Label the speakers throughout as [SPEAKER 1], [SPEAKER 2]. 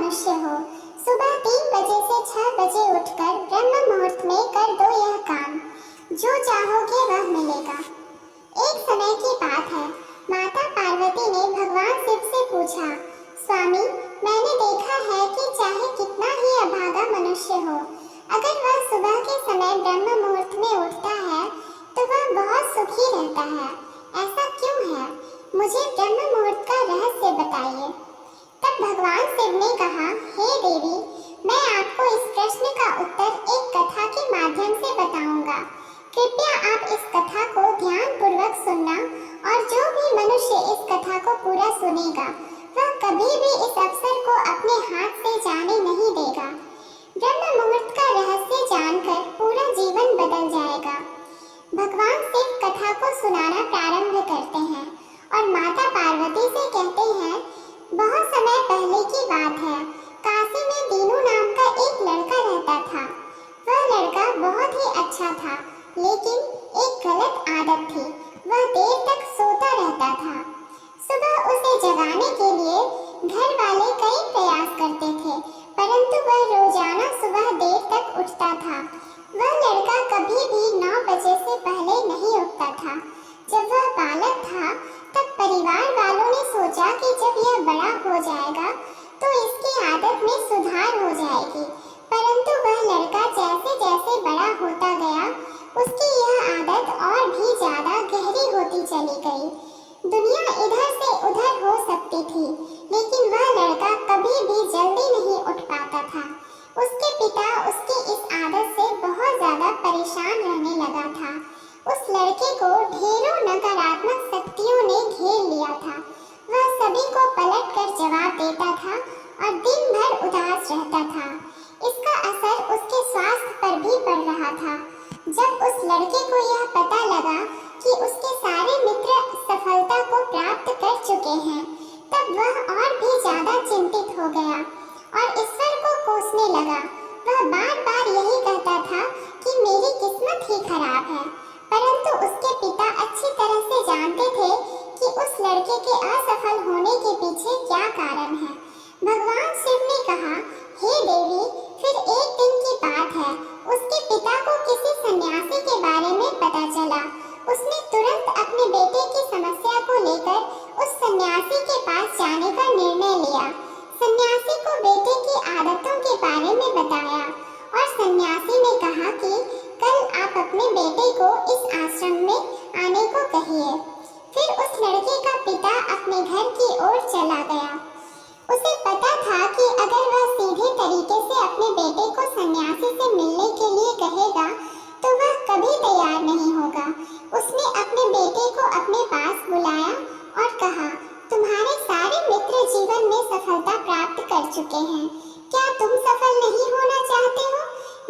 [SPEAKER 1] मनुष्य हो। सुबह 3 बजे से 6 बजे उठकर ब्रह्म मुहूर्त में कर दो यह काम, जो चाहोगे वह मिलेगा। एक समय की बात है, माता पार्वती ने भगवान शिव से पूछा, स्वामी, मैंने देखा है कि चाहे कितना ही अभागा मनुष्य हो, अगर वह सुबह के समय ब्रह्म मुहूर्त में उठता है तो वह बहुत सुखी रहता है। ऐसा क्यों है? मुझे ब्रह्म मुहूर्त का रहस्य बताइए। तब भगवान शिव ने कहा, हे देवी, मैं आपको इस प्रश्न का उत्तर एक कथा के माध्यम से बताऊंगा। कृपया आप इस कथा को ध्यानपूर्वक सुनना, और जो भी मनुष्य इस कथा को पूरा सुनेगा वह कभी भी इस अवसर को अपने हाथ से जाने नहीं देगा। ब्रह्म मुहूर्त का रहस्य जानकर पूरा जीवन बदल जाएगा। भगवान शिव कथा को सुनाना प्रारंभ करते हैं और माता पार्वती से कहते हैं, बहुत समय पहले की बात है, काशी में दीनू नाम का एक लड़का रहता था। वह लड़का बहुत ही अच्छा था, लेकिन एक गलत आदत थी, वह देर तक सोता रहता था। सुबह उसे जगाने के लिए घर वाले कई प्रयास करते थे, परंतु वह रोजाना सुबह देर तक उठता था। वह लड़का कभी भी 9 बजे से पहले नहीं उठता था। जब वह बालक था तब परिवार वालों ने सोचा कि जब यह बड़ा हो जाएगा तो इसकी आदत में सुधार हो जाएगी, परंतु वह लड़का जैसे जैसे बड़ा होता गया उसकी यह आदत और भी ज्यादा गहरी होती चली गई। दुनिया इधर से उधर हो सकती थी, लेकिन वह लड़का कभी भी जल्दी नहीं उठ पाता था। उसके पिता उसकी इस आदत से बहुत ज्यादा परेशान रहने लगा था। उस लड़के को ढेरों नकारात्मक शक्तियों ने घेर लिया था। वह सभी को पलट कर जवाब देता था और दिन भर उदास रहता था। इसका असर उसके स्वास्थ्य पर भी पड़ रहा था। जब उस लड़के को यह पता लगा कि उसके सारे मित्र सफलता को प्राप्त कर चुके हैं, तब वह और भी ज्यादा चिंतित हो गया और ईश्वर को कोसने लगा। वह बार बार यही कहता था कि मेरी किस्मत ही खराब है, परंतु उसके पिता अच्छी तरह से जानते थे कि उस लड़के के असफल होने के पीछे क्या कारण है। भगवान शिव ने कहा, हे देवी, फिर एक दिन की बात है, उसके पिता को किसी सन्यासी के बारे में पता चला। उसने तुरंत अपने बेटे की समस्या को लेकर उस सन्यासी के पास जाने का निर्णय लिया। सन्यासी को बेटे की आदतों के बारे में बताया और सन्यासी ने कहा कि कल आप अपने बेटे को इस आश्रम में आने को कहिए। फिर उस लड़के का पिता अपने घर की ओर चला गया। उसे पता था कि अगर वह सीधे तरीके से अपने बेटे को सन्यासी से मिलने के लिए कहेगा तो वह कभी तैयार नहीं होगा। उसने अपने बेटे को अपने पास बुलाया और कहा, तुम्हारे सारे मित्र जीवन में सफलता प्राप्त कर चुके हैं, क्या तुम सफल नहीं होना चाहते हो?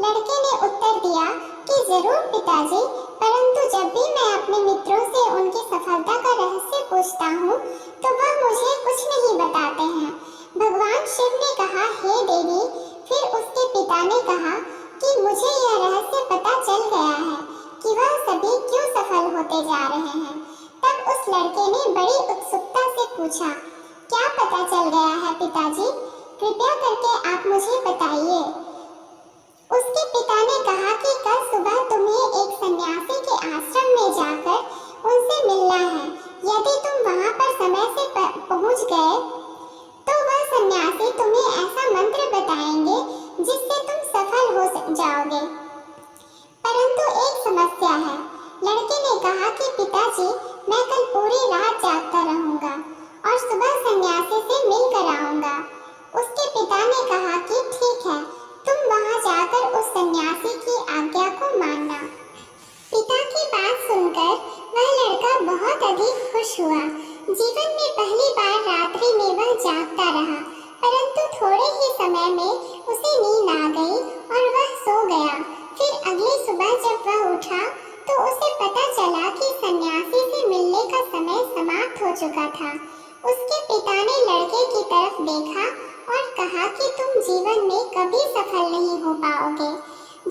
[SPEAKER 1] लड़के ने उत्तर दिया कि जरूर पिताजी, परंतु जब भी मैं अपने मित्रों से उनकी सफलता का रहस्य पूछता हूँ तो वह मुझे कुछ नहीं बताते हैं। भगवान शिव ने कहा, हे देवी, फिर उसके पिता ने कहा कि मुझे यह रहस्य पता चल गया है कि वह सभी क्यों सफल होते जा रहे हैं। तब उस लड़के ने बड़ी उत्सुकता से पूछा, क्या पता चल गया है पिताजी? कृपया करके आप मुझे बताइए। उसके पिता ने कहा कि कल सुबह तुम्हें एक सन्यासी के आश्रम में जाकर उनसे मिलना है। यदि तुम वहां पर समय से पहुंच गए तो वह सन्यासी तुम्हें ऐसा मंत्र बताएंगे जिससे तुम सफल हो जाओगे। परंतु एक समस्या है। लड़के ने कहा कि पिताजी, मैं कल पूरी रात जागता रहूंगा और सुबह सन्यासी से मिल कर आऊंगा। उसके पिता ने कहा कि ठीक है, तुम वहां जाकर उस सन्यासी की आज्ञा को मानना। पिता की बात सुनकर वह लड़का बहुत अधिक खुश हुआ। जीवन में पहली बार रात्रि में वह जागता रहा, परंतु थोड़े ही समय में उसे नींद आ गई और वह सो गया। फिर अगली सुबह जब वह उठा तो उसे पता चला कि सन्यासी से मिलने का समय समाप्त हो चुका था। उसके पिता ने लड़के की तरफ देखा और कहा कि तुम जीवन में कभी सफल नहीं हो पाओगे,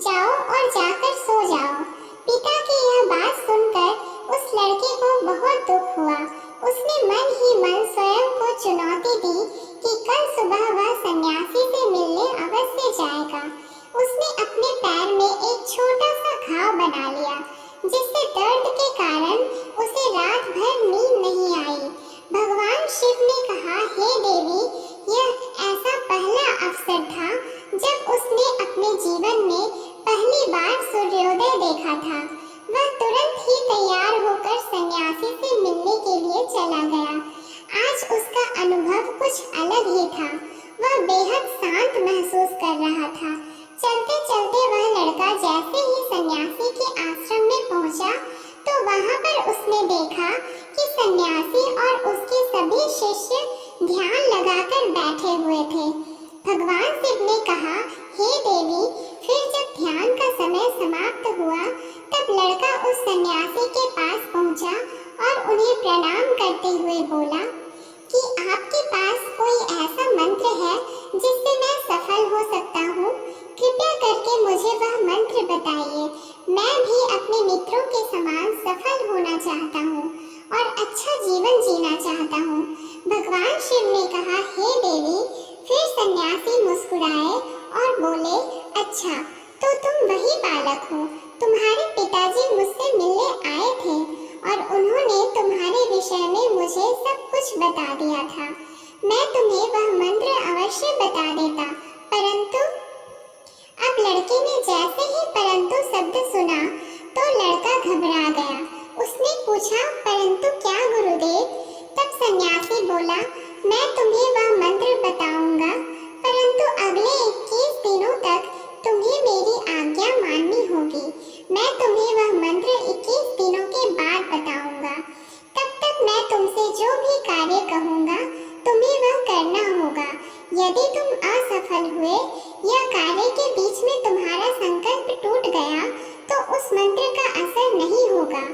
[SPEAKER 1] जाओ और जाकर सो जाओ। पिता की यह बात सुनकर उस लड़के को बहुत दुख हुआ। उसने मन ही मन स्वयं को चुनौती दी कि कल सुबह वह सन्यासी से मिलने अवश्य जाएगा। उसने अपने पैर में एक छोटा सा घाव बना लिया, जिससे दर्द के कारण उसे रात भर नींद नहीं आई। भगवान शिव ने कहा, हे देवी, यह ऐसा पहला अवसर था जब उसने अपने जीवन में पहली बार सूर्योदय देखा था। वह तुरंत ही तैयार होकर सन्यासी से मिलने के लिए चला गया। आज उसका अनुभव कुछ अलग ही था। वह बेहद शांत महसूस कर रहा था। चलते चलते वह लड़का जैसे ही सन्यासी के आश्रम में पहुंचा, तो वहां पर उसने देखा कि सन्यासी और उसके सभी शिष्य ध्यान लगाकर बैठे हुए थे। भगवान शिव ने कहा, हे देवी, फिर जब ध्यान का समय समाप्त हुआ, तब लड़का उस सन्यासी के पास पहुंचा और उन्हें प्रणाम करते हुए बोला कि आपके पास कोई ऐसा मंत्र है जिससे मैं सफल हो सकता हूँ? कृपया करके मुझे वह मंत्र बताइए। मैं भी अपने मित्रों के समान सफल होना चाहता हूँ और अच्छा जीवन जीना चाहता हूँ। भगवान शिव ने कहा, हे देवी। फिर सन्यासी मुस्कुराए और बोले, अच्छा, तो तुम वही बालक हो। तुम्हारे पिताजी मुझसे मिलने आए थे और उन्होंने तुम्हारे विषय में मुझे सब कुछ बता दिया था। मैं तुम्हें वह मंत्र अवश्य बता देता, परंतु अब लड़के ने जैसे ही परंतु शब्द सुना तो लड़का घबरा गया। उसने पूछा, परंतु क्या गुरुदेव? तब सन्यासी बोला, मैं तुम्हें वह मंत्र बताऊंगा, परंतु अगले 21 दिनों तक तुम्हें मेरी आज्ञा माननी होगी। मैं तुम्हें वह मंत्र 21 दिनों के बाद बताऊंगा। तब तक मैं तुमसे जो भी कार्य कहूंगा, तुम्हें वह करना होगा। यदि तुम असफल हुए या कार्य के बीच में तुम्हारा संकल्प टूट गया, तो उस मंत्र का असर नहीं होगा।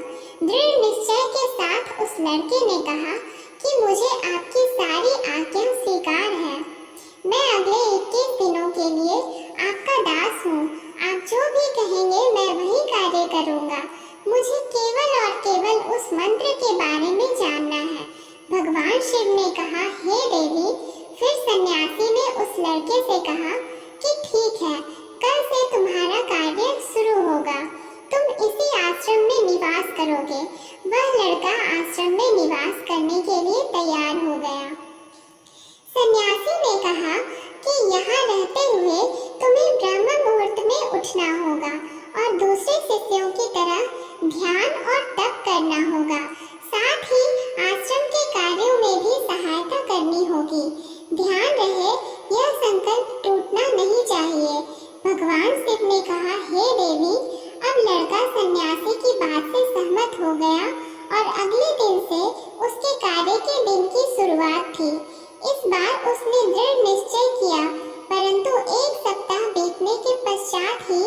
[SPEAKER 1] दृढ़ निश्चय के साथ उस लड़के ने कहा कि मुझे आपकी सारी आज्ञा स्वीकार है। मैं अगले 21 दिनों के लिए आपका दास हूँ। आप जो भी कहेंगे मैं वही कार्य करूँगा। मुझे केवल और केवल उस मंत्र के बारे में जानना है। भगवान शिव ने कहा, हे देवी। फिर सन्यासी ने उस लड़के से कहा कि ठीक है, कल से तुम्हारा कार्य शुरू होगा। तुम इसी आश्रम में निवास करोगे। वह लड़का आश्रम में निवास करने के लिए तैयार हो गया। सन्यासी ने कहा कि यहाँ रहते हुए तुम्हें ब्रह्म मुहूर्त में उठना होगा और दूसरे शिष्यों की तरह ध्यान और तप करना होगा। साथ ही आश्रम के कार्यों में भी सहायता करनी होगी। ध्यान रहे, यह संकल्प टूटना नहीं चाहिए। भगवान शिव ने कहा, हे देवी। अब लड़का सन्यासी की बात से सहमत हो गया और अगले दिन से उसके कार्य के दिन की शुरुआत थी। इस बार उसने दृढ़ निश्चय किया, परंतु 1 सप्ताह बीतने के पश्चात ही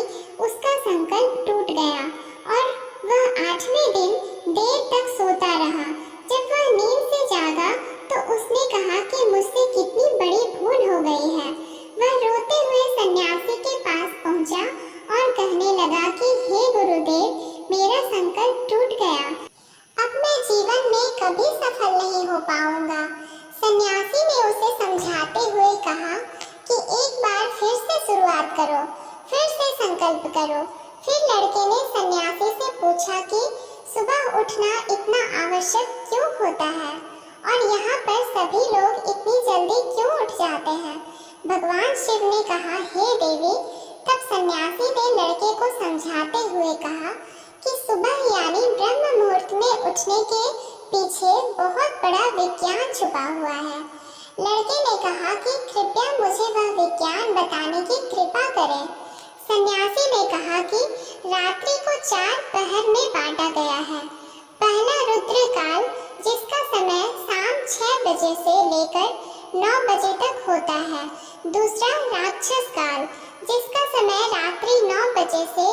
[SPEAKER 1] उसका संकल्प टूट गया और वह 8वें दिन देर तक सोता रहा। जब वह नींद से जागा तो उसने कहा कि मुझसे कितनी बड़ी भूल हो गई है। वह रोते हुए सन्यासी के पास पहुंचा और कहने लगा कि हे गुरुदेव, मेरा संकल्प टूट गया। अब मैं जीवन में कभी सफल नहीं हो पाऊंगा। सन्यासी ने उसे समझाते हुए कहा कि एक बार फिर से शुरुआत करो, फिर से संकल्प करो। फिर लड़के ने सन्यासी से पूछा कि सुबह उठना इतना आवश्यक क्यों होता है और यहाँ पर सभी लोग इतनी जल्दी क्यों उठ जाते हैं? भगवान शिव ने कहा, हे देवी। तब सन्यासी ने लड़के को समझाते हुए कहा कि सुबह यानी ब्रह्म मुहूर्त में उठने के पीछे बहुत बड़ा विज्ञान छुपा हुआ है। लड़के ने कहा कि कृपया मुझे वह विज्ञान बताने की कृपा करें। सन्यासी ने कहा कि रात्रि को 4 पहर में बांटा गया है। पहला रुद्र काल, जिसका समय शाम 6 बजे से लेकर 9 बजे तक होता है। दूसरा राक्षस काल, जिसका समय रात्रि 9 बजे से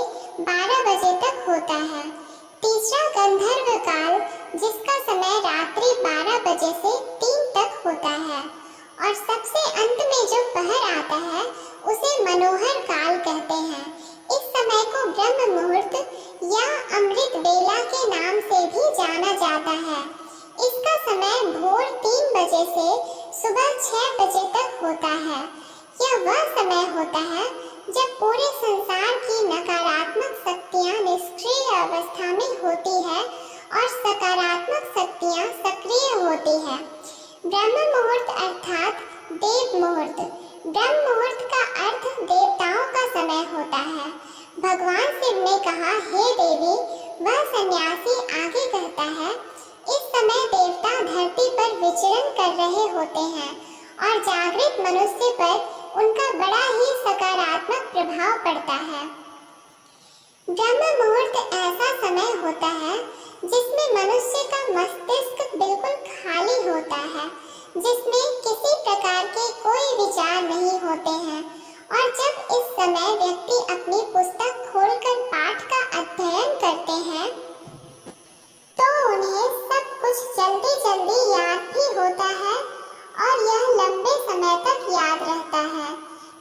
[SPEAKER 1] 12 बजे तक होता है। तीसरा गंधर्व काल, जिसका समय रात्रि 12 बजे से 3 तक होता है। और सबसे अंत में जो पहर आता है उसे मनोहर काल कहते हैं। इस समय को ब्रह्म मुहूर्त या अमृत बेला के नाम से भी जाना जाता है। इसका समय भोर 3 बजे से सुबह 6 बजे तक होता है। यह वह समय होता है जब पूरे संसार की नकारात्मक शक्तियां निष्क्रिय अवस्था में होती है और सकारात्मक शक्तियां सक्रिय होती है। ब्रह्म मुहूर्त अर्थात देव मुहूर्त। ब्रह्म मुहूर्त का अर्थ देवताओं का समय होता है। भगवान शिव ने कहा, हे देवी, वह सन्यासी आगे कहता है, इस समय देवता धरती पर विचरण कर रहे होते हैं और जागृत मनुष्य पर उनका बड़ा ही सकारात्मक प्रभाव पड़ता है। ब्रह्म मुहूर्त ऐसा समय होता है जिसमें मनुष्य का मस्तिष्क बिल्कुल खाली होता है, जिसमें किसी प्रकार के कोई विचार नहीं होते हैं, और जब इस समय व्यक्ति अपनी पुस्तक खोलकर पाठ का अध्ययन करते हैं तो उन्हें सब कुछ जल्दी जल्दी याद भी होता है और यह लंबे समय तक याद रहता है।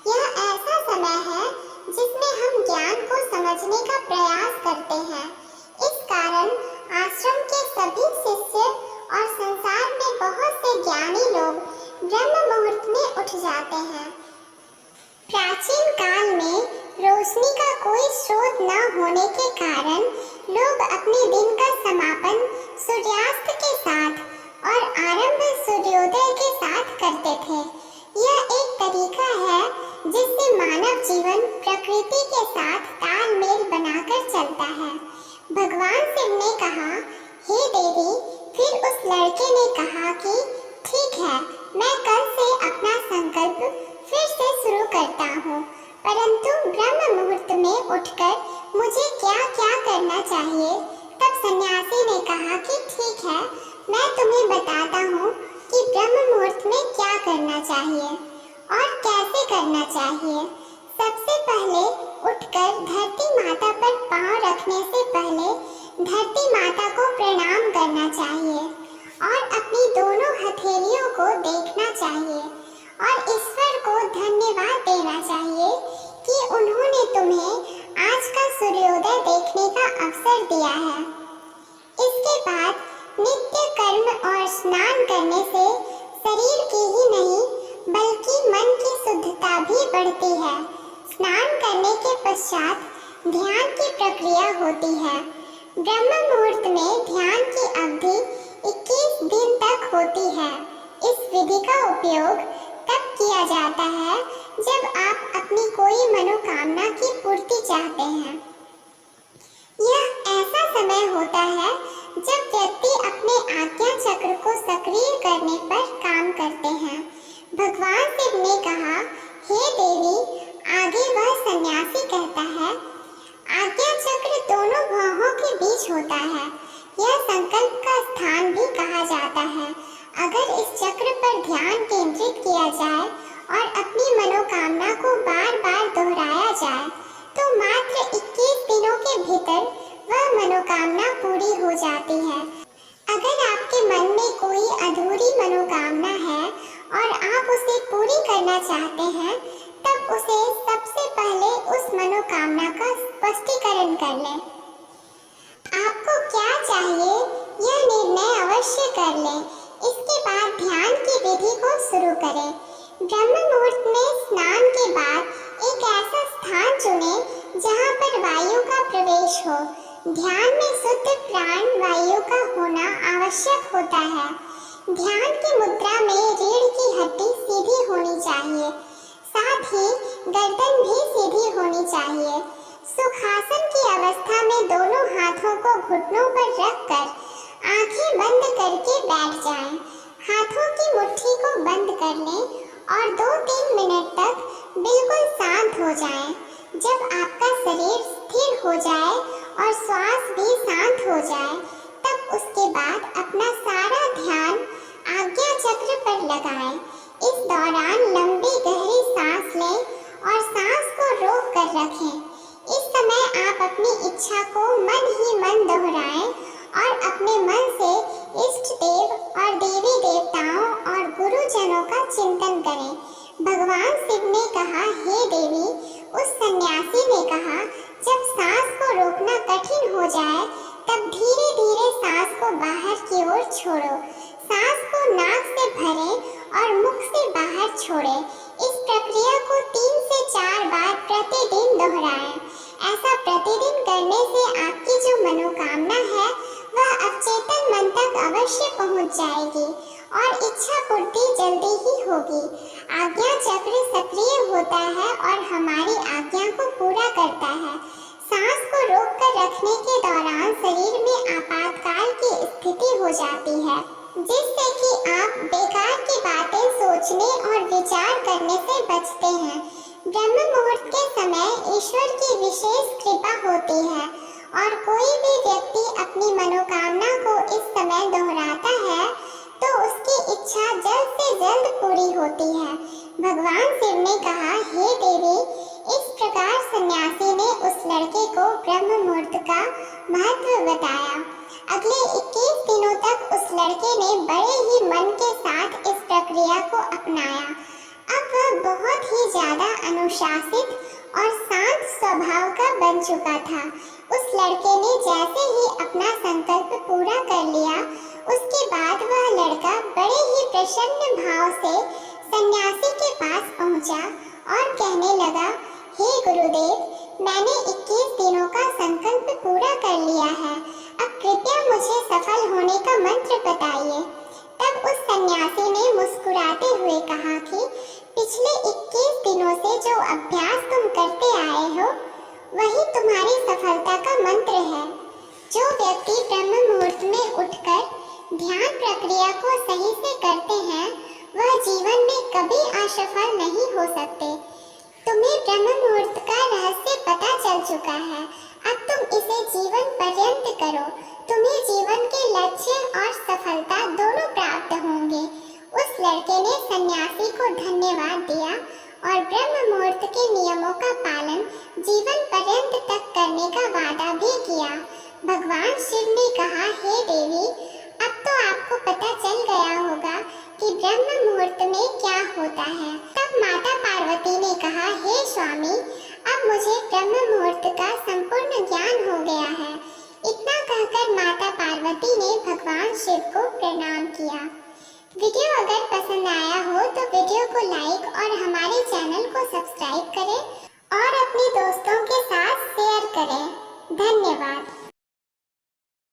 [SPEAKER 1] यह ऐसा समय है जिसमें हम ज्ञान को समझने का प्रयास करते हैं। इस कारण आश्रम के सभी शिष्य और संसार में बहुत से ज्ञानी लोग ब्रह्म मुहूर्त में उठ जाते हैं। प्राचीन काल में रोशनी का कोई स्रोत न होने के कारण लोग अपने दिन का समापन सूर्यास्त के साथ और आरंभ सूर्योदय के साथ करते थे। यह एक तरीका है जिससे मानव जीवन प्रकृति के साथ तालमेल बनाकर चलता है। भगवान शिव ने कहा, हे देवी, फिर उस लड़के ने कहा कि ठीक है, मैं कल से अपना संकल्प फिर से शुरू करता हूँ, परंतु ब्रह्म मुहूर्त में उठकर मुझे क्या क्या करना चाहिए। तब सन्यासी ने कहा कि ठीक है, मैं तुम्हें बताता हूँ कि ब्रह्म मुहूर्त में क्या करना चाहिए और कैसे करना चाहिए। सबसे पहले उठकर धरती माता पर पांव रखने से पहले धरती माता को प्रणाम करना चाहिए और अपनी दोनों हथेलियों को देखना चाहिए और ईश्वर को धन्यवाद देना चाहिए कि उन्होंने तुम्हें आज का सूर्योदय देखने का अवसर दिया है। इसके बाद नित्य कर्म और स्नान करने से शरीर की ही नहीं बल्कि मन की शुद्धता भी बढ़ती है। स्नान करने के पश्चात ध्यान की प्रक्रिया होती है। ब्रह्म मुहूर्त में ध्यान की अवधि 21 दिन तक होती है। इस विधि का उपयोग तब किया जाता है जब आप अपनी कोई मनोकामना की पूर्ति चाहते हैं। यह ऐसा समय होता है जब व्यक्ति अपने आज्ञा चक्र को सक्रिय करने पर काम करते हैं। भगवान शिव ने कहा, हे देवी, आगे वह सन्यासी कहता है, आज्ञा चक्र दोनों भौहों के बीच होता है। यह संकल्प का स्थान भी कहा जाता है। अगर इस चक्र पर ध्यान केंद्रित किया जाए और अपनी मनोकामना को बार बार दोहराया जाए तो मात्र 21 दिनों के भीतर वह मनोकामना पूरी हो जाती है। अगर आपके मन में कोई अधूरी मनोकामना है और आप उसे पूरी करना चाहते हैं, तब उसे सबसे पहले उस मनोकामना का स्पष्टीकरण कर लें। आपको क्या चाहिए यह निर्णय अवश्य कर लें। इसके बाद ध्यान की विधि को शुरू करें। ब्रह्म मुहूर्त में स्नान के बाद एक ऐसा स्थान चुनें जहां पर वायु का प्रवेश हो। ध्यान में शुद्ध प्राण वायु का होना आवश्यक होता है। ध्यान की मुद्रा में रीढ़ की हड्डी सीधी होनी चाहिए, साथ ही गर्दन भी सीधी होनी चाहिए। सुखासन की अवस्था में दोनों हाथों को घुटनों पर रखकर आंखें बंद करके बैठ जाएं। हाथों की मुट्ठी को बंद कर लें और 2-3 मिनट तक बिल्कुल शांत हो जाएं। जब आपका शरीर स्थिर हो जाए और श्वास भी शांत हो जाए, तब उसके बाद अपना सारा ध्यान आज्ञा चक्र पर लगाएं। इस दौरान लंबी गहरी सांस लें और सांस को रोक कर रखें। इस समय आप अपनी इच्छा को मन ही मन दोहराएं और अपने मन से इष्ट देव और देवी देवताओं और गुरुजनों का चिंतन करें। भगवान शिव ने कहा, हे देवी, उस सन्यासी ने कहा, जब सांस को रोकना कठिन हो जाए तब धीरे धीरे सांस को बाहर की ओर छोड़ो। सांस को नाक से भरें और मुख से बाहर छोड़ें। इस प्रक्रिया को 3 से 4 बार प्रतिदिन दोहराएं। ऐसा प्रतिदिन करने से आपकी जो मनोकामना है वह अवचेतन मन तक अवश्य पहुंच जाएगी और इच्छा पूर्ति जल्दी ही होगी। आज्ञा चक्र सक्रिय होता है और हमारी आज्ञा को पूरा करता है। सांस को रोक कर रखने के दौरान शरीर में आपातकाल की स्थिति हो जाती है, जिससे कि आप बेकार की बातें सोचने और विचार करने से बचते हैं। ब्रह्म मुहूर्त के समय ईश्वर की विशेष कृपा होती है और कोई भी व्यक्ति अपनी मनोकामना को इस समय दोहराता है तो उसकी इच्छा जल्द से जल्द पूरी होती है। भगवान शिव ने कहा, हे देवी, इस प्रकार सन्यासी ने उस लड़के को ब्रह्म मुहूर्त का महत्व बताया। अगले 21 दिनों तक उस लड़के ने बड़े ही मन के साथ इस प्रक्रिया को अपनाया। अब वह बहुत ही ज्यादा अनुशासित और शांत स्वभाव का बन चुका था। उस लड़के ने जैसे ही अपना संकल्प पूरा कर लिया, उसके बाद वह लड़का बड़े ही प्रसन्न भाव से सन्यासी के पास पहुंचा और कहने लगा, हे गुरुदेव, मैंने 21 दिनों का संकल्प पूरा कर लिया है। अब कृपया मुझे सफल होने का मंत्र बताइए। तब उस सन्यासी ने मुस्कुराते हुए कहा कि पिछले 21 दिनों से जो अभ्यास तुम करते आए हो वही तुम्हारी सफलता का मंत्र है। जो व्यक्ति ब्रह्म मुहूर्त में उठकर ध्यान प्रक्रिया को सही से करते हैं वह जीवन में कभी असफल नहीं हो सकते। तुम्हें ब्रह्म मुहूर्त का रहस्य पता चल चुका है। अब तुम इसे जीवन पर्यंत करो। तुम्हें जीवन के लक्ष्य और सफलता दोनों प्राप्त होंगे। उस लड़के ने सन्यासी को धन्यवाद दिया और ब्रह्म मुहूर्त के नियमों का पालन जीवन पर्यंत तक करने का वादा भी किया। भगवान शिव ने कहा, हे देवी, अब तो आपको पता चल गया होगा कि ब्रह्म मुहूर्त में क्या होता है। तब माता पार्वती ने कहा, हे स्वामी, अब मुझे ब्रह्म मुहूर्त का संपूर्ण ज्ञान हो गया है। इतना कहकर माता पार्वती ने भगवान शिव को प्रणाम किया। वीडियो अगर पसंद आया हो तो वीडियो को लाइक और हमारे चैनल को सब्सक्राइब करें और अपने दोस्तों के साथ शेयर करें। धन्यवाद।